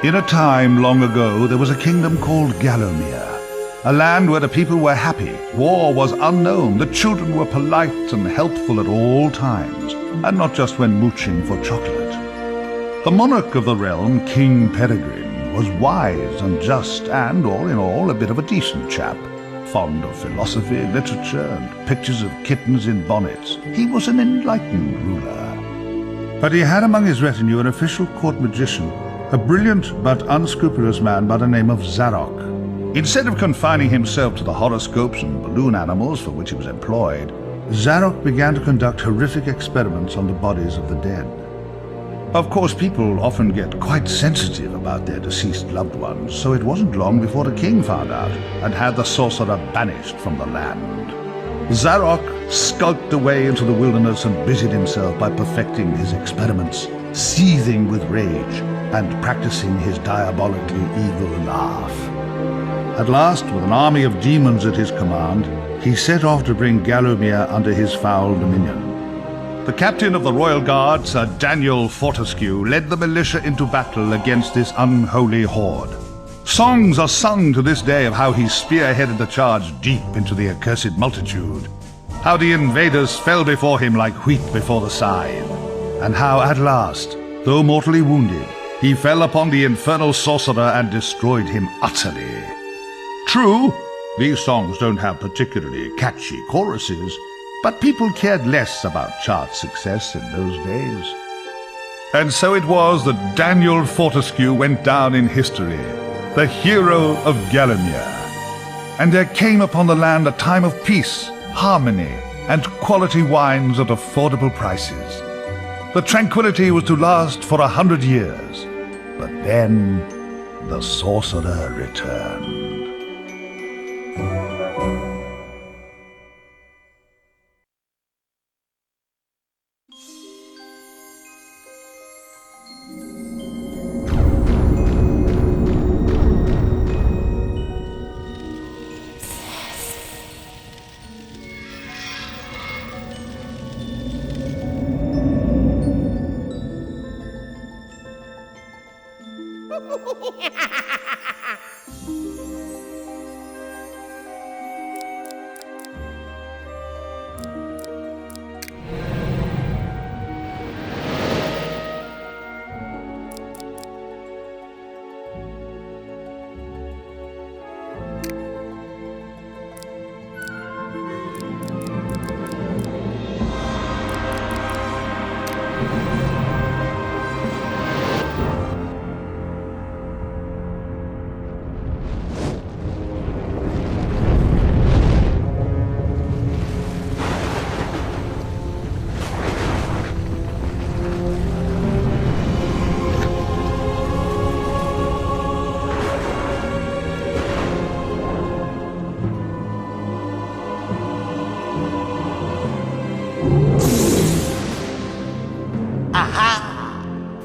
In a time long ago, there was a kingdom called Gallowmere, a land where the people were happy, war was unknown, the children were polite and helpful at all times, and not just when mooching for chocolate. The monarch of the realm, King Peregrine, was wise and just and, all in all, a bit of a decent chap, fond of philosophy, literature, and pictures of kittens in bonnets. He was an enlightened ruler. But he had among his retinue an official court magician, a brilliant but unscrupulous man by the name of Zarok. Instead of confining himself to the horoscopes and balloon animals for which he was employed, Zarok began to conduct horrific experiments on the bodies of the dead. Of course, people often get quite sensitive about their deceased loved ones, so it wasn't long before the king found out and had the sorcerer banished from the land. Zarok skulked away into the wilderness and busied himself by perfecting his experiments, seething with rage and practicing his diabolically evil laugh. At last, with an army of demons at his command, he set off to bring Gallowmere under his foul dominion. The captain of the royal guard, Sir Daniel Fortescue, led the militia into battle against this unholy horde. Songs are sung to this day of how he spearheaded the charge deep into the accursed multitude, how the invaders fell before him like wheat before the scythe, and how at last, though mortally wounded, he fell upon the infernal sorcerer and destroyed him utterly. True, these songs don't have particularly catchy choruses, but people cared less about chart success in those days. And so it was that Daniel Fortescue went down in history, the hero of Gallowmere. And there came upon the land a time of peace, harmony, and quality wines at affordable prices. The tranquility was to last for 100 years, but then the sorcerer returned.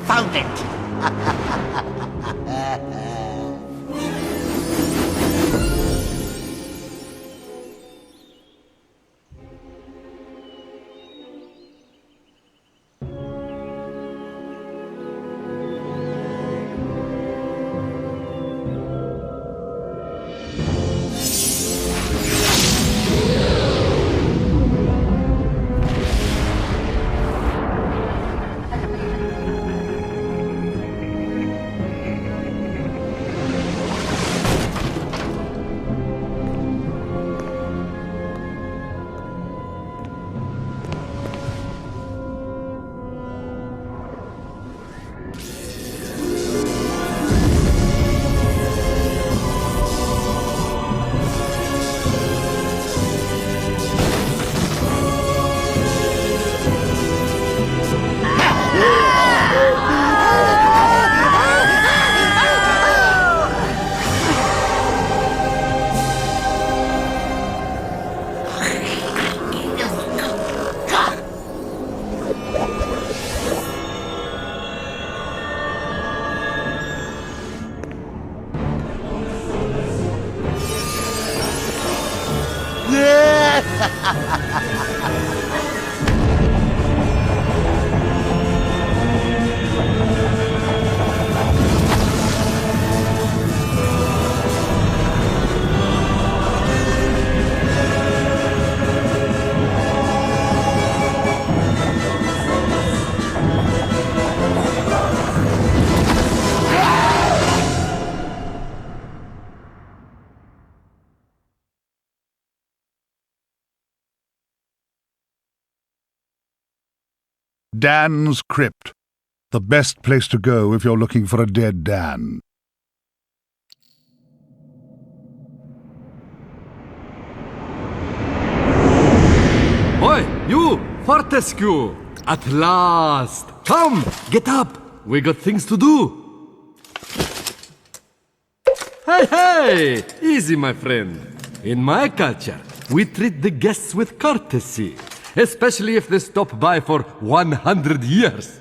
Found it! Dan's Crypt. The best place to go if you're looking for a dead Dan. Oi, you! Fortescue! At last! Come, get up! We got things to do! Hey! Easy, my friend. In my culture, we treat the guests with courtesy, especially if they stop by for 100 years.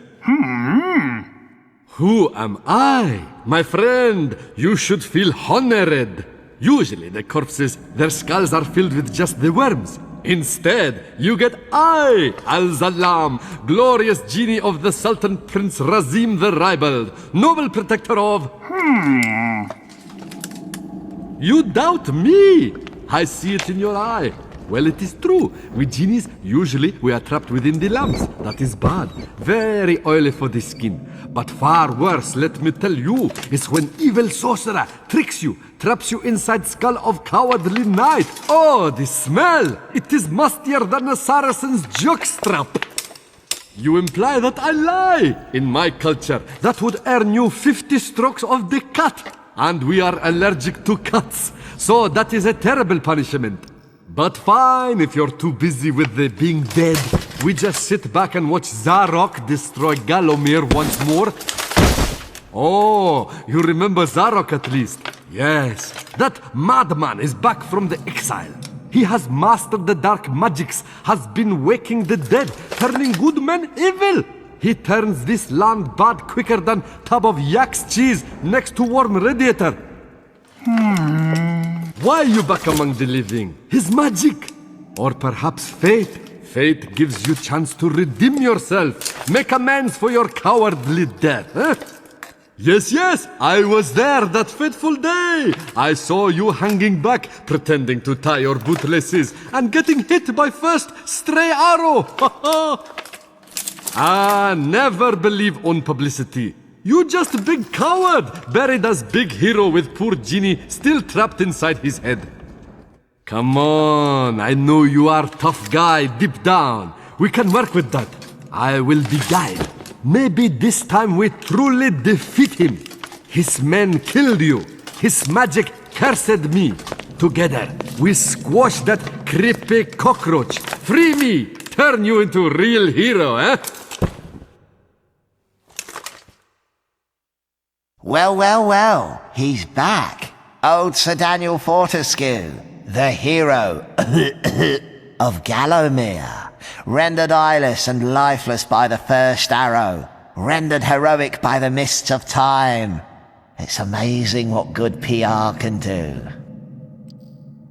Who am I? My friend, you should feel honored. Usually the corpses, their skulls are filled with just the worms. Instead, you get I, Al-Zalam, glorious genie of the Sultan Prince Razim the Ribald, noble protector of... You doubt me? I see it in your eye. Well, it is true. With genies, usually we are trapped within the lamps. That is bad. Very oily for the skin. But far worse, let me tell you, is when evil sorcerer tricks you, traps you inside skull of cowardly knight. Oh, the smell! It is mustier than a Saracen's jockstrap. You imply that I lie. In my culture, that would earn you 50 strokes of the cut. And we are allergic to cuts. So that is a terrible punishment. But fine, if you're too busy with the being dead, we just sit back and watch Zarok destroy Galomir once more. Oh, you remember Zarok at least? Yes, that madman is back from the exile. He has mastered the dark magics, has been waking the dead, turning good men evil. He turns this land bad quicker than tub of yak's cheese next to warm radiator. Why you back among the living? His magic! Or perhaps fate? Fate gives you chance to redeem yourself. Make amends for your cowardly death, huh? Yes, I was there that fateful day. I saw you hanging back, pretending to tie your bootlaces, and getting hit by first stray arrow. Never believe on publicity. You just a big coward, buried as big hero with poor genie still trapped inside his head. Come on, I know you are tough guy deep down. We can work with that. I will be guide. Maybe this time we truly defeat him. His men killed you. His magic cursed me. Together, we squash that creepy cockroach. Free me! Turn you into a real hero, eh? Well, he's back. Old Sir Daniel Fortescue, the hero of Gallowmere, rendered eyeless and lifeless by the first arrow, rendered heroic by the mists of time. It's amazing what good PR can do.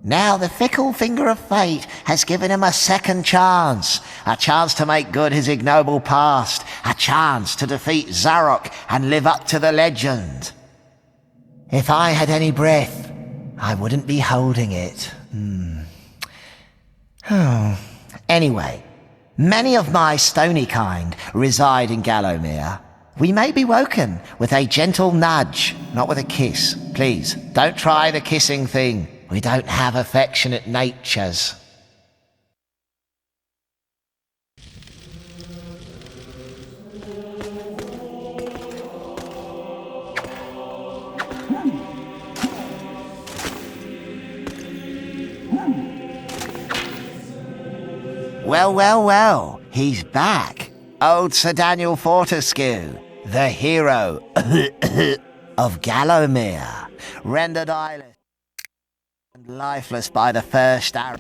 Now the fickle finger of fate has given him a second chance, a chance to make good his ignoble past, a chance to defeat Zarok and live up to the legend. If I had any breath, I wouldn't be holding it. Anyway, many of my stony kind reside in Gallowmere. We may be woken with a gentle nudge, not with a kiss. Please, don't try the kissing thing. We don't have affectionate natures. Well, he's back. Old Sir Daniel Fortescue, the hero of Gallowmere, rendered eyeless and lifeless by the first arrow.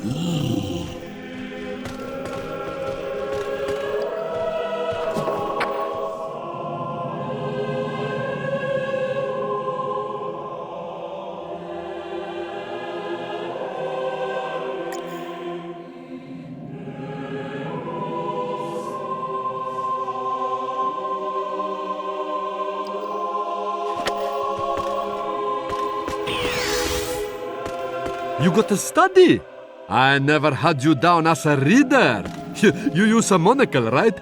You got to study. I never had you down as a reader. You use a monocle, right?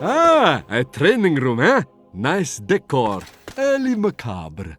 Ah, a training room, eh? Nice decor. Early macabre.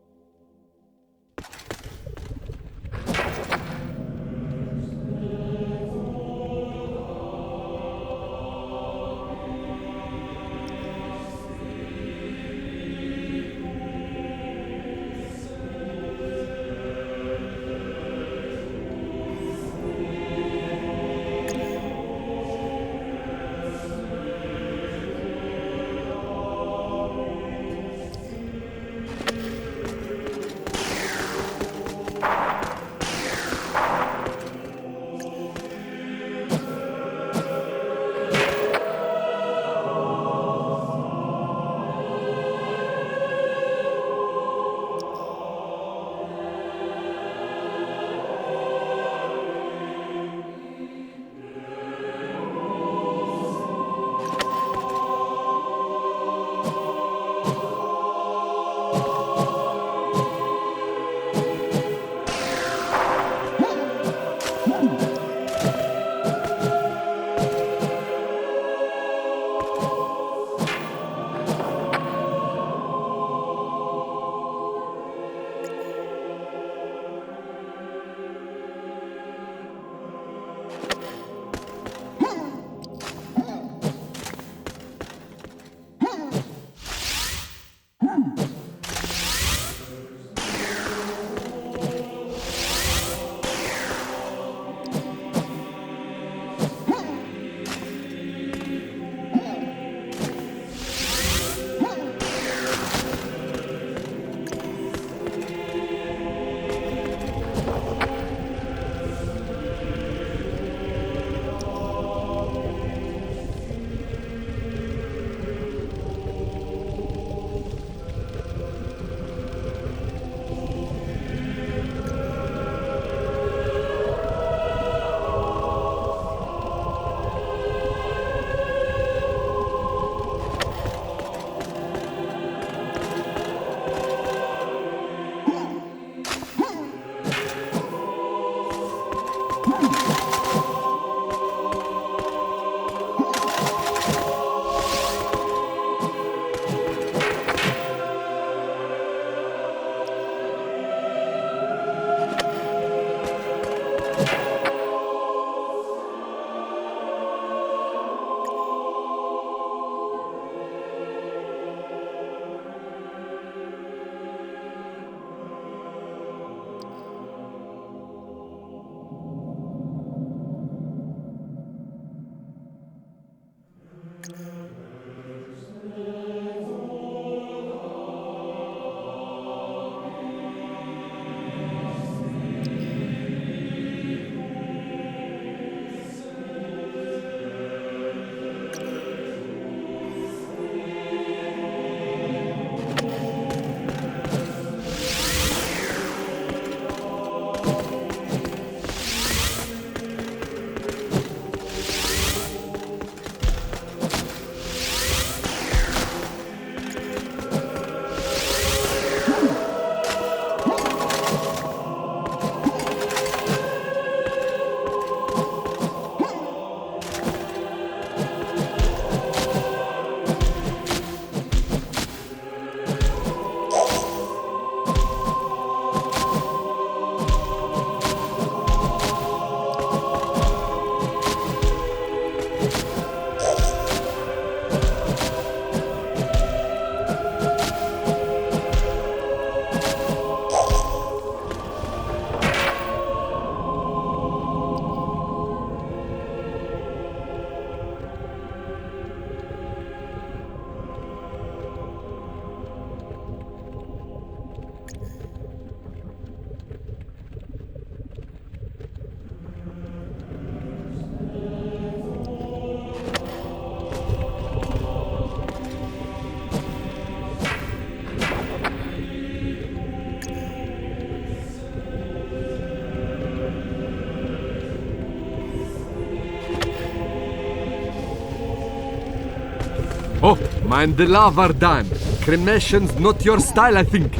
Mind the lava, Dan. Cremation's not your style, I think.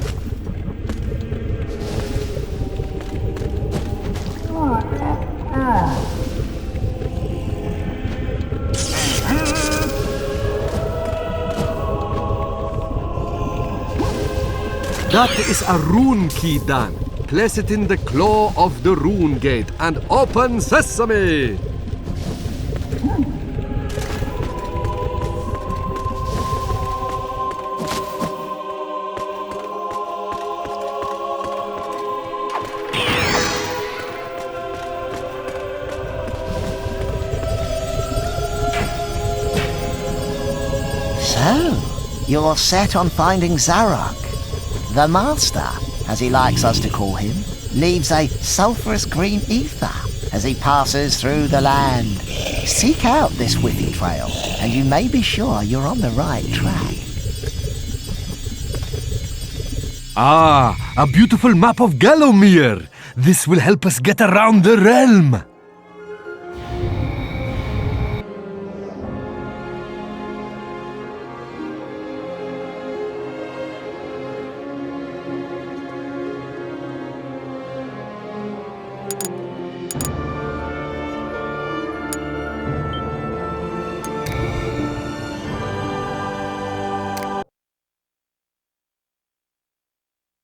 That is a rune key, Dan. Place it in the claw of the rune gate and open sesame! So, you're set on finding Zarok. The Master, as he likes us to call him, leaves a sulphurous green ether as he passes through the land. Seek out this whiffy trail, and you may be sure you're on the right track. Ah, a beautiful map of Gallowmere. This will help us get around the realm.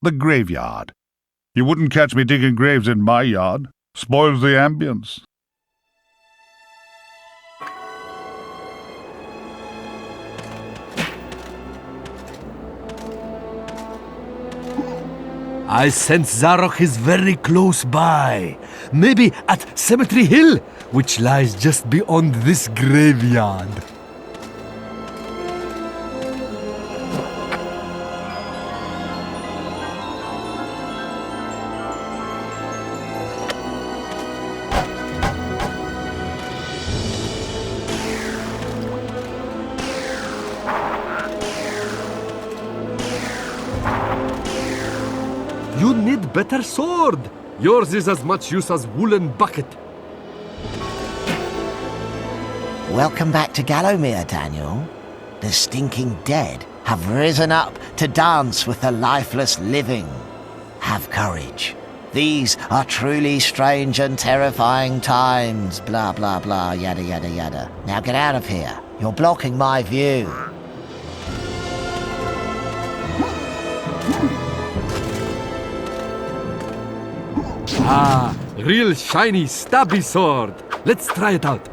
The graveyard. You wouldn't catch me digging graves in my yard. Spoils the ambience. I sense Zarok is very close by. Maybe at Cemetery Hill, which lies just beyond this graveyard. You need better sword. Yours is as much use as woolen bucket. Welcome back to Gallowmere, Daniel. The stinking dead have risen up to dance with the lifeless living. Have courage. These are truly strange and terrifying times. Blah, blah, blah, yada, yada, yada. Now get out of here. You're blocking my view. Ah, real shiny stabby sword. Let's try it out.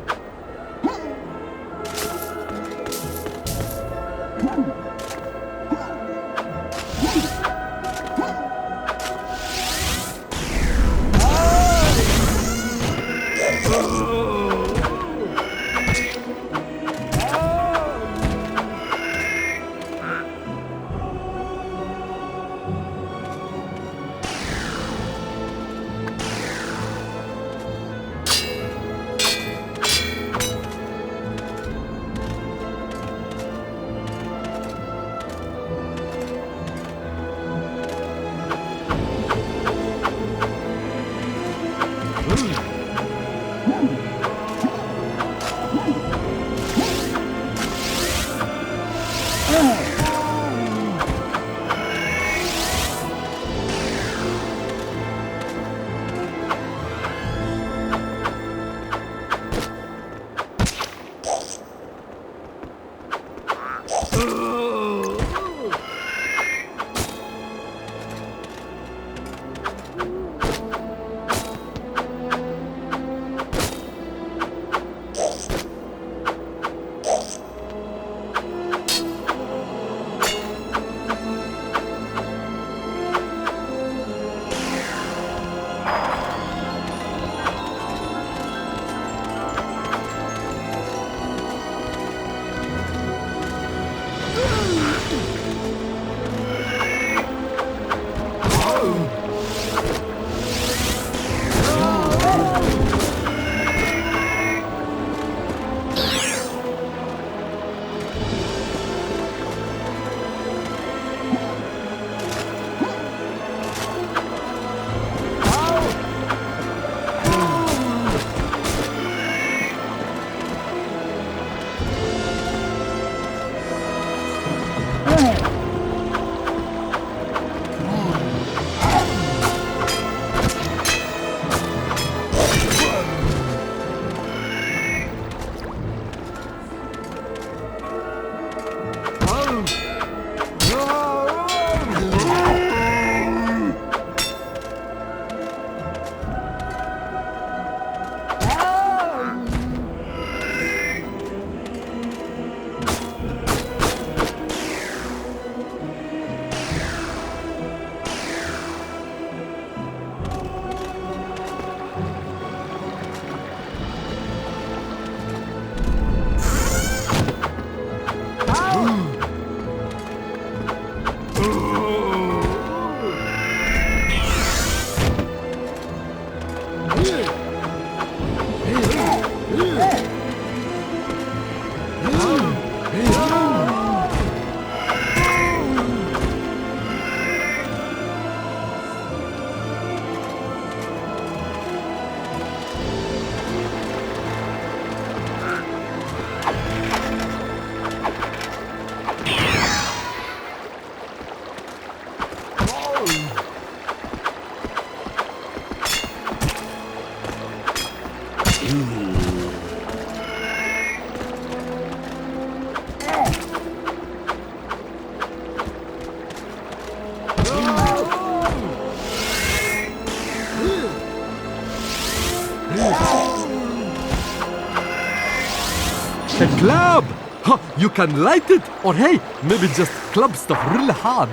club! Huh, you can light it, or hey, maybe just club stuff really hard.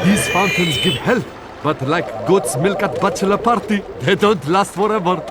These fountains give health, but like goat's milk at bachelor party, they don't last forever.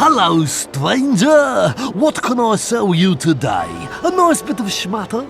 Hello, stranger! What can I sell you today? A nice bit of schmatter?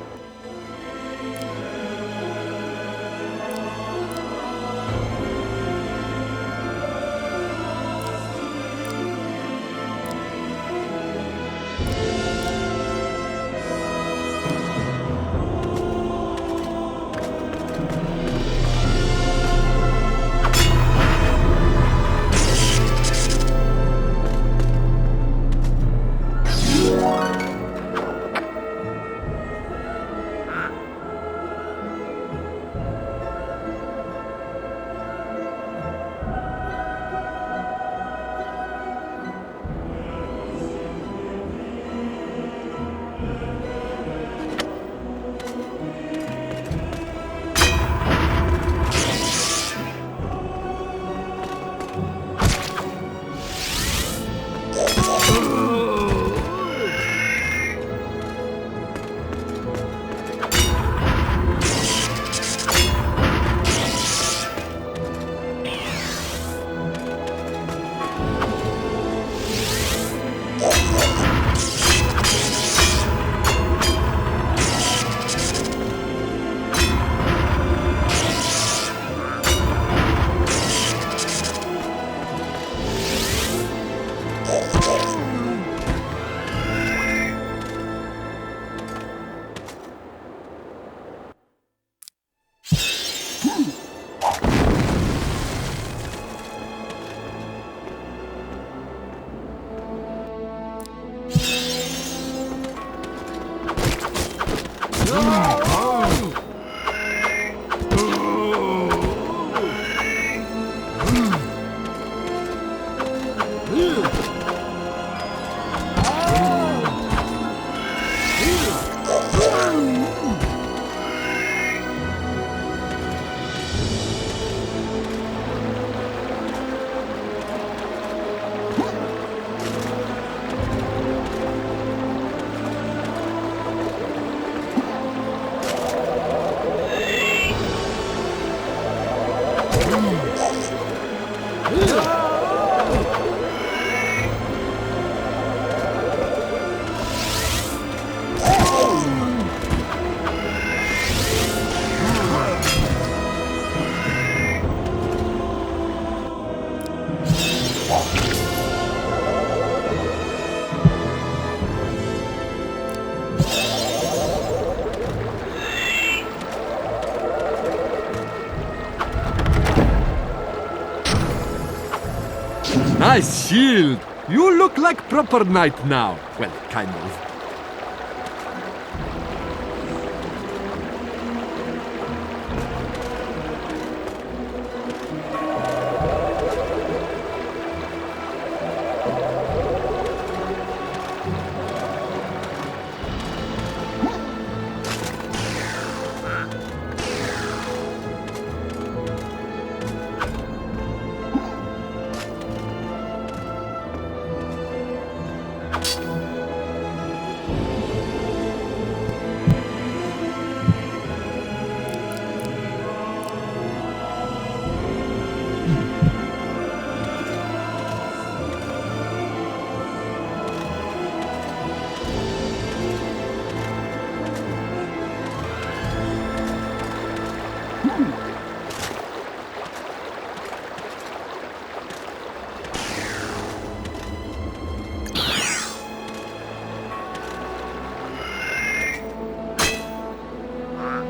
Nice shield! You look like proper knight now. Well, kind of.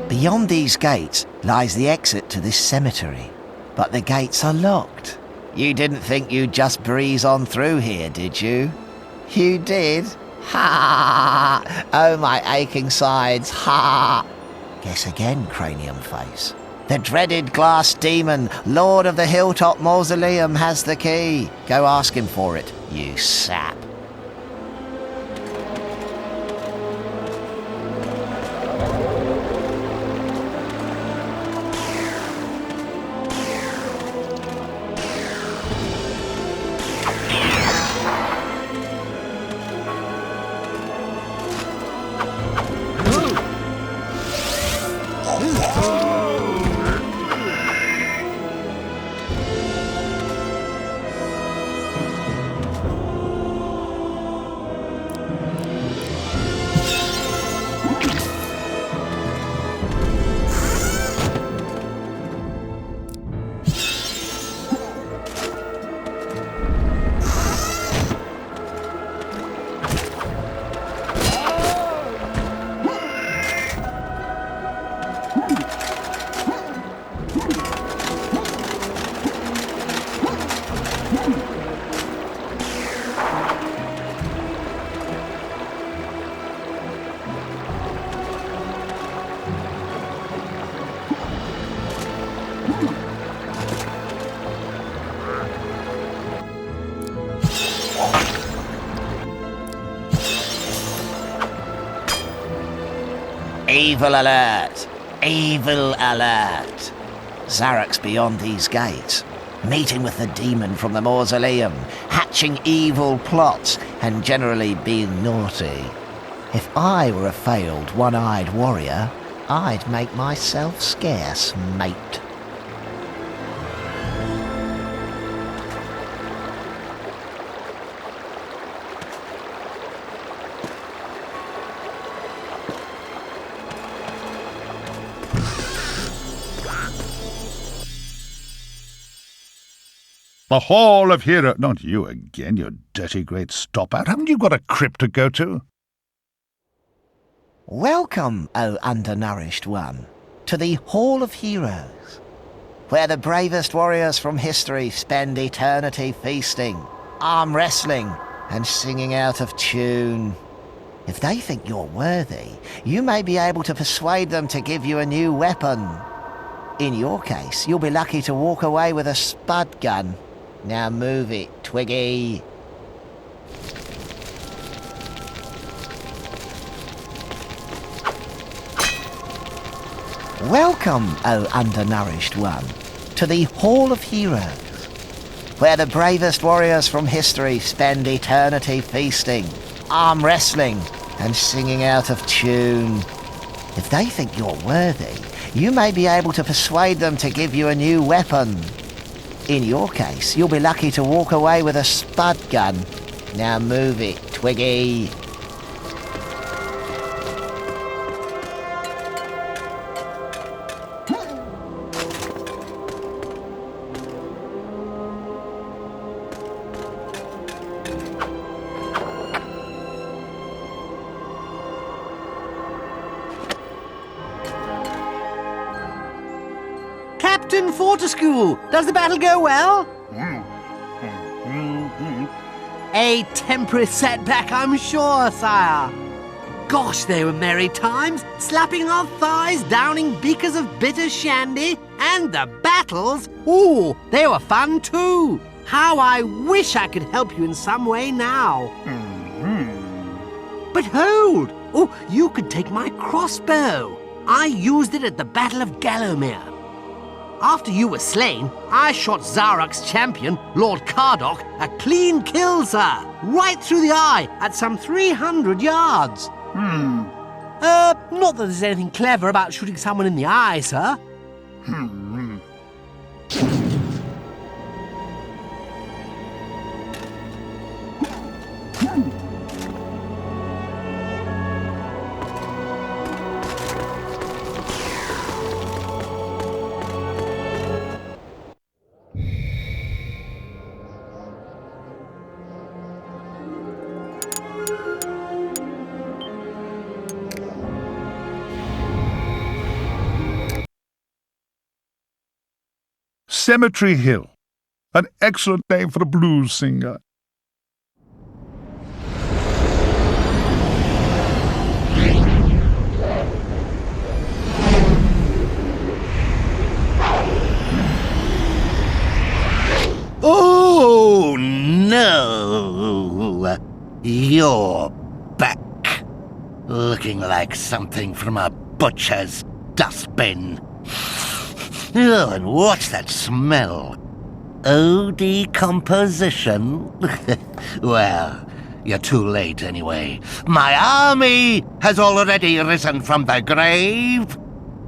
Beyond these gates lies the exit to this cemetery, but the gates are locked. You didn't think you'd just breeze on through here, did you? You did? Ha! Oh, my aching sides, ha! Guess again, cranium face. The dreaded glass demon, Lord of the Hilltop Mausoleum, has the key. Go ask him for it, you sap. Evil alert! Evil alert! Zarak's beyond these gates, meeting with the demon from the mausoleum, hatching evil plots, and generally being naughty. If I were a failed one-eyed warrior, I'd make myself scarce, mate. The Hall of Hero... Not you again, you dirty great stop-out. Haven't you got a crypt to go to? Welcome, O undernourished one, to the Hall of Heroes, where the bravest warriors from history spend eternity feasting, arm wrestling, and singing out of tune. If they think you're worthy, you may be able to persuade them to give you a new weapon. In your case, you'll be lucky to walk away with a spud gun. Now move it, Twiggy. Welcome, O undernourished one, to the Hall of Heroes, where the bravest warriors from history spend eternity feasting, arm wrestling, and singing out of tune. If they think you're worthy, you may be able to persuade them to give you a new weapon. In your case, you'll be lucky to walk away with a spud gun. Now move it, Twiggy. Captain Fortescue, does the battle go well? A temporary setback, I'm sure, sire. Gosh, they were merry times, slapping our thighs, downing beakers of bitter shandy, and the battles, ooh, they were fun too. How I wish I could help you in some way now. But hold! Oh, you could take my crossbow. I used it at the Battle of Gallowmere. After you were slain, I shot Zarak's champion, Lord Cardok, a clean kill, sir, right through the eye at some 300 yards. Not that there's anything clever about shooting someone in the eye, sir. Cemetery Hill. An excellent name for a blues singer. Oh, no! You're back. Looking like something from a butcher's dustbin. Oh, and what's that smell? Oh, decomposition? Well, you're too late anyway. My army has already risen from the grave.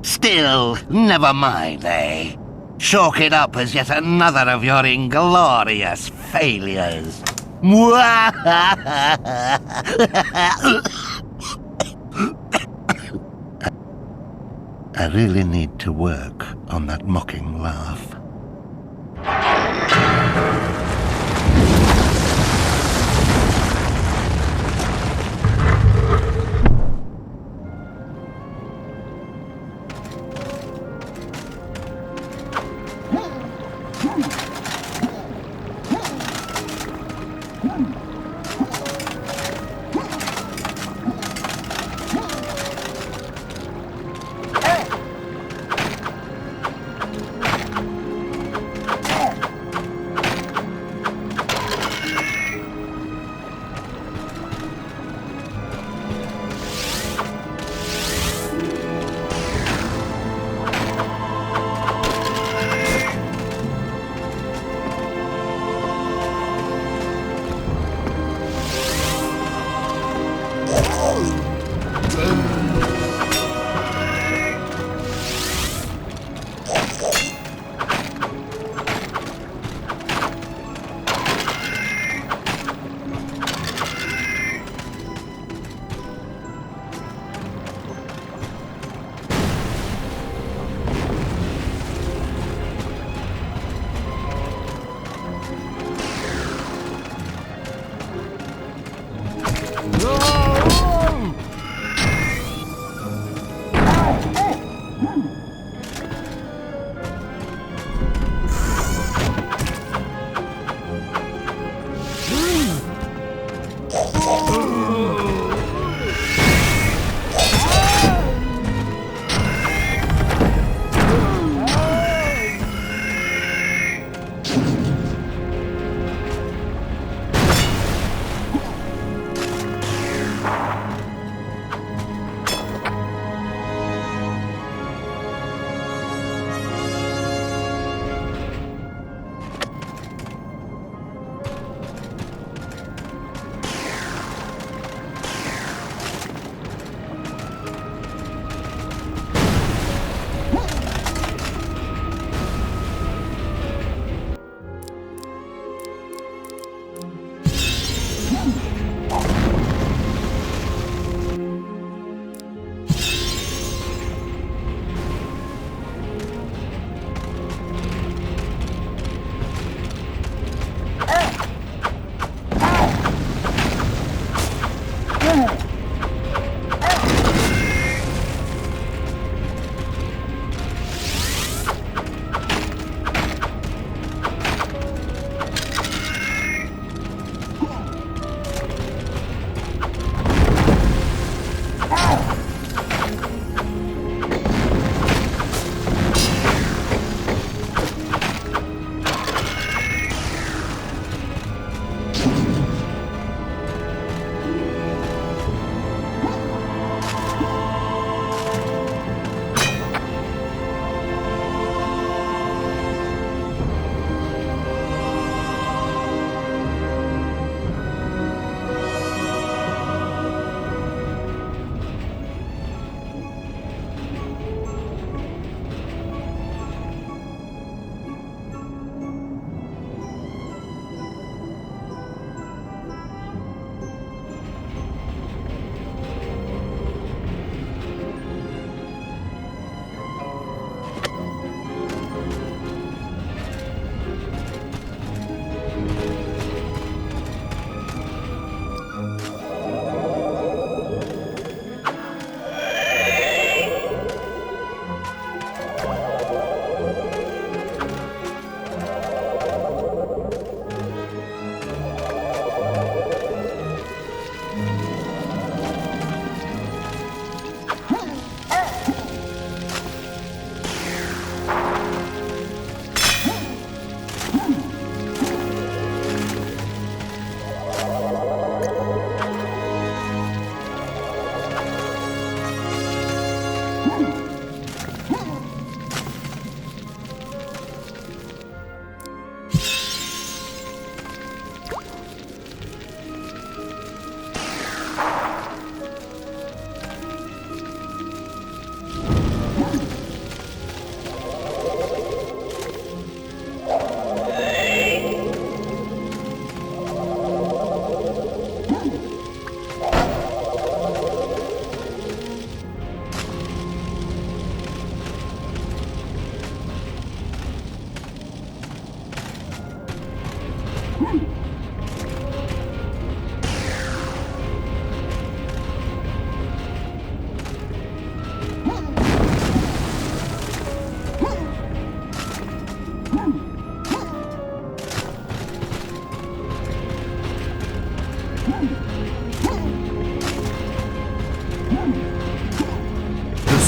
Still, never mind, eh? Chalk it up as yet another of your inglorious failures. I really need to work on that mocking laugh.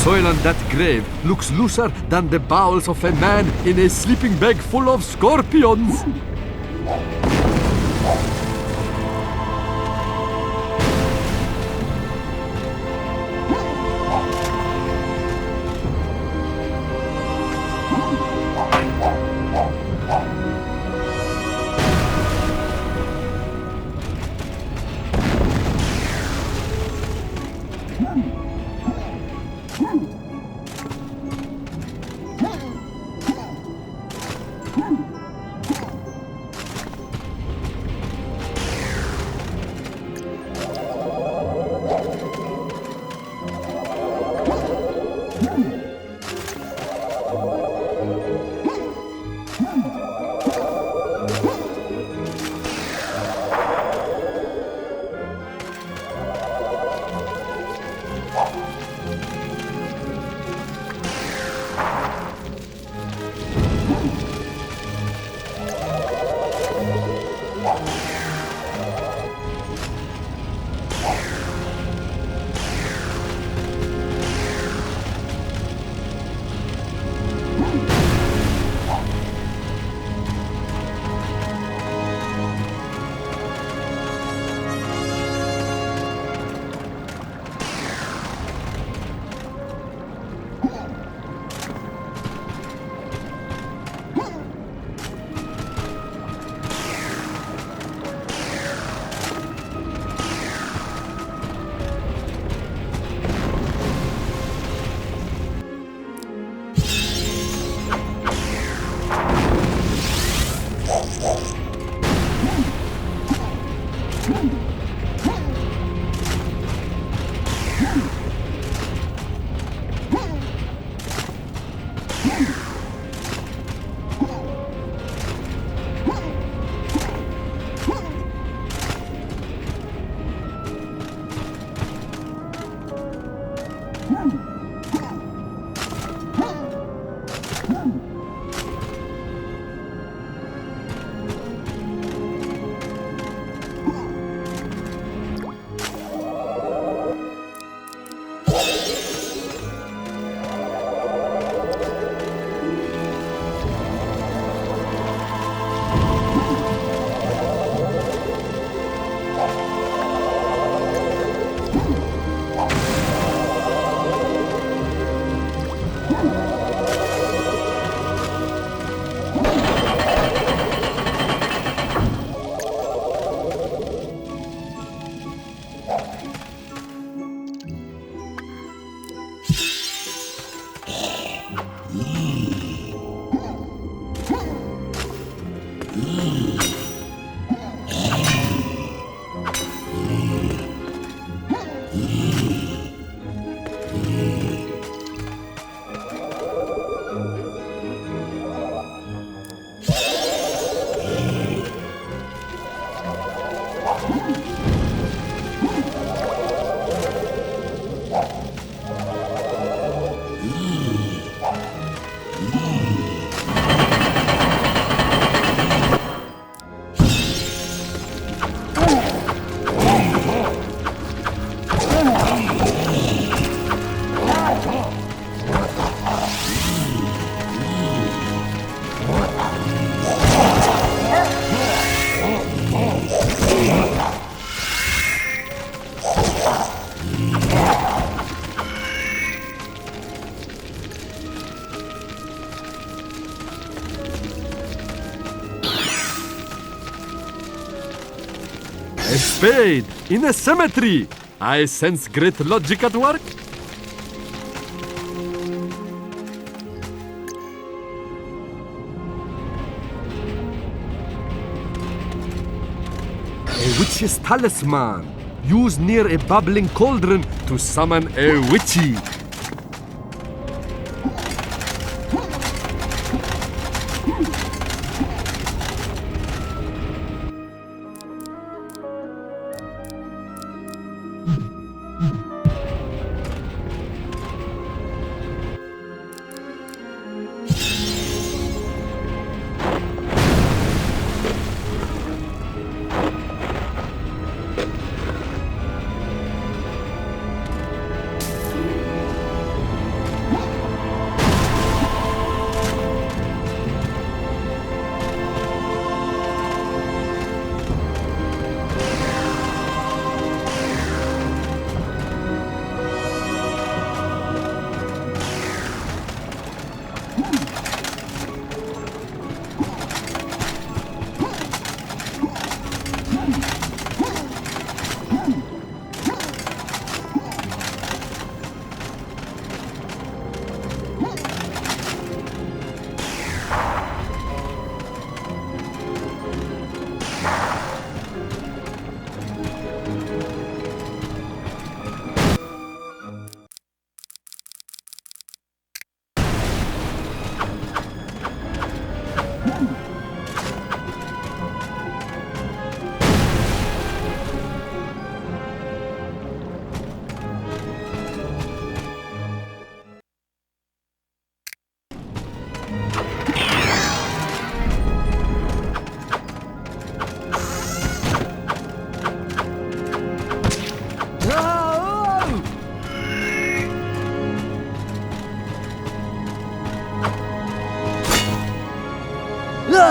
soil on that grave looks looser than the bowels of a man in a sleeping bag full of scorpions. A spade in a cemetery. I sense great logic at work. A witch's talisman. Used near a bubbling cauldron to summon a witchy.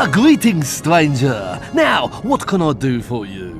Greetings, stranger. Now, what can I do for you?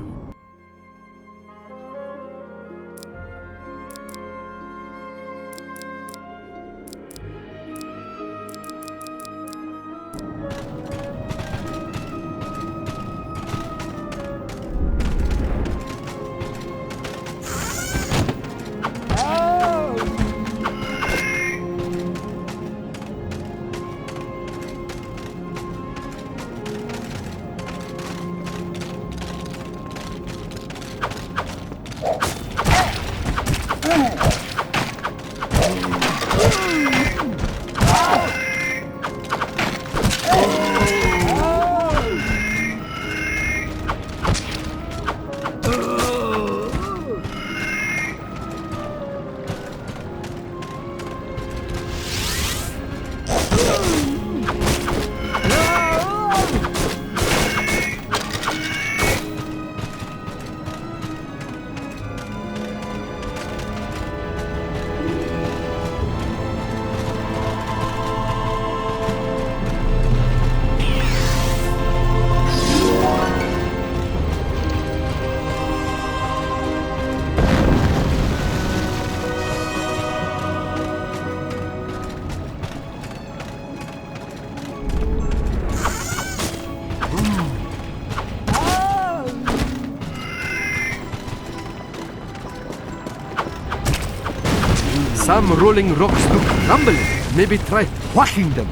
Some rolling rocks look crumbling. Maybe try whacking them.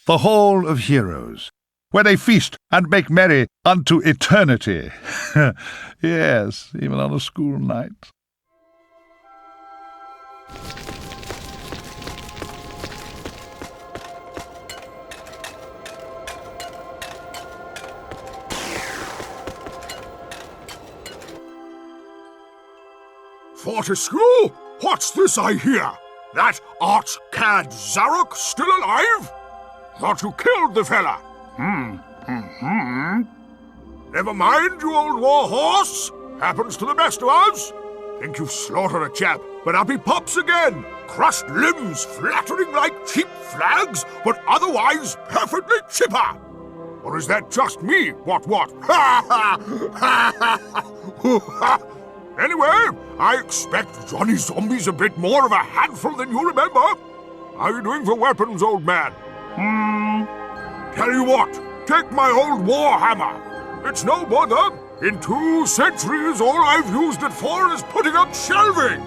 The Hall of Heroes, where they feast and make merry unto eternity. Yes, even on a school night. Fortescue? What's this I hear? That arch-cad Zarok still alive? Thought you killed the fella. Never mind, you old war horse. Happens to the best of us. Think you've slaughtered a chap, but up he pops again. Crushed limbs flattering like cheap flags, but otherwise perfectly chipper. Or is that just me? What? Anyway, I expect Johnny Zombie's a bit more of a handful than you remember. How are you doing for weapons, old man? Tell you what, take my old war hammer. It's no bother. In 2 centuries, all I've used it for is putting up shelving.